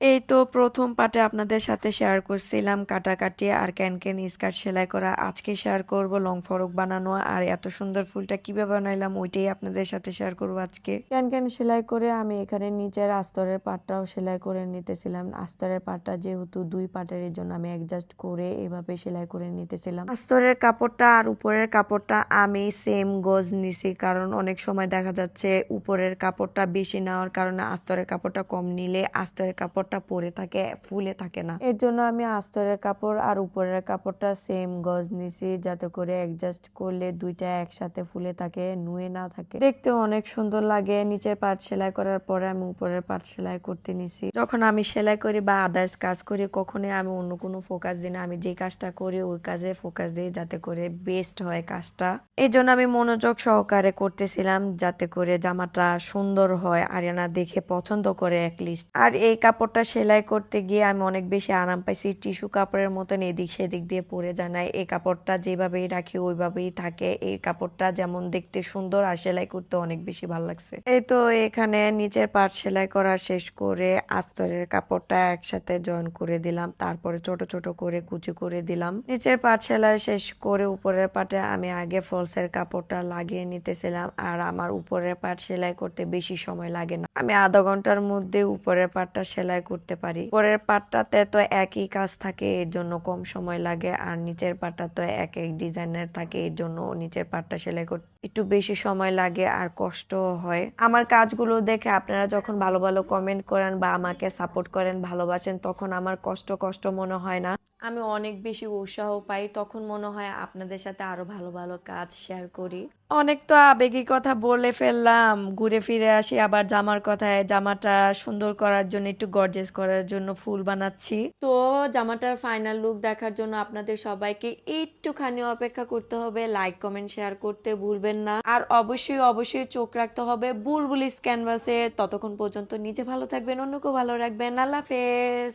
এই তো প্রথম পার্টে আপনাদের সাথে শেয়ার করছিলাম কাটাকাটি আর ক্যানকেন স্কার্ট সেলাই করা। আজকে শেয়ার করব লং ফরক বানানো আর এত সুন্দর ফুলটা কিভাবে বানাইলাম ওইটাই আপনাদের সাথে শেয়ার করব আজকে। ক্যানকেন সেলাই করে আমি এখানে নিচের আস্তরের পাটটাও সেলাই করে নিতেছিলাম। আস্তরের পাটটা যেহেতু দুই পাটের এর জন্য আমি অ্যাডজাস্ট করে এভাবে সেলাই করে নিতেছিলাম। আস্তরের কাপড়টা আর উপরের কাপড়টা আমি সেম গজ নিছি, কারণ অনেক সময় দেখা যাচ্ছে উপরের কাপড়টা বেশি নেওয়ার কারণে আস্তরের কাপড়টা কম নিলে আস্তরের কাপড়টা পরে থাকে, ফুলে থাকে না। এর জন্য আমি আস্তরের কাপড় আর উপরের কাপড়টা সেম গজ নিছি, যাতে করে অ্যাডজাস্ট করলে দুইটা একসাথে ফুলে থাকে, নুয়ে না থাকে, দেখতে অনেক সুন্দর লাগে। নিচের পার্ট সেলাই করার পরে আমি উপরের পার্ট সেলাই করতে নিছি। যখন আমি সেলাই করি বা আদার্স কাজ করি কখনোই আমি অন্য কোনো ফোকাস দিই না, আমি যে কাজটা করি ওই কাজে ফোকাস দিই যাতে করে বেস্ট হয় কাজটা। এই জন্য আমি মনোযোগ সহকারে করতেছিলাম যাতে করে জামাটা সুন্দর হয়, আরিয়ানা দেখে পছন্দ করে অ্যাটলিস্ট। আর এই কাপড়টা সেলাই করতে গিয়ে আমি অনেক বেশি আরাম পাইছি। টিস্যু কাপড়ের মতন এদিক সেদিক দিয়ে পরে যায় না, এই কাপড়টা যেভাবেই রাখি ওইভাবেই থাকে। এই কাপড়টা যেমন দেখতে সুন্দর আর সেলাই করতে অনেক বেশি ভালো লাগছে। এই তো এখানে নিচের পার্ট সেলাই করা শেষ করে আস্তরের কাপড়টা একসাথে জয়েন করে দিলাম, তারপরে ছোট ছোট করে কুচি করে দিলাম। নিচের পার্ট সেলাই শেষ করে উপরের পার্টে আমি আগে ফলসের কাপড়টা লাগিয়ে নিতেছিলাম। আর আমার উপরের পার্ট সেলাই করতে বেশি সময় লাগে না, আমি আধা ঘন্টার মধ্যে উপরের পার্টটা সেলাই করতে পারি। উপরের পার্টটাতে তো একই কাজ থাকে এর জন্য কম সময় লাগে, আর নিচের পার্টটা তো এক এক ডিজাইনের থাকে এর জন্য নিচের পার্টটা সেলাই করতে একটু বেশি সময় লাগে আর কষ্ট হয়। আমার কাজগুলো দেখে আপনারা যখন ভালো ভালো কমেন্ট করেন বা আমাকে সাপোর্ট করেন, ভালোবাসেন, তখন আমার কষ্ট কষ্ট মনে হয় না, আমি অনেক বেশি উৎসাহ পাই। তখন মনে হয় আপনাদের সাথে আরো ভালো ভালো কাজ শেয়ার করি। অনেক তো আবেগী কথা বলে ফেললাম, ঘুরে ফিরে আসি আবার জামার কথায়। জামাটা সুন্দর করার জন্য, একটু গর্জিয়াস করার জন্য ফুল বানাচ্ছি। তো জামাটার ফাইনাল লুক দেখার জন্য আপনাদের সবাইকে একটুখানি অপেক্ষা করতে হবে। লাইক কমেন্ট শেয়ার করতে ভুলবেন না, আর অবশ্যই অবশ্যই চোখ রাখতে হবে বুলবুলিস ক্যানভাসে। ততক্ষণ পর্যন্ত নিজে ভালো থাকবেন, অন্যকেও ভালো রাখবেন। আল্লাহ হাফেজ।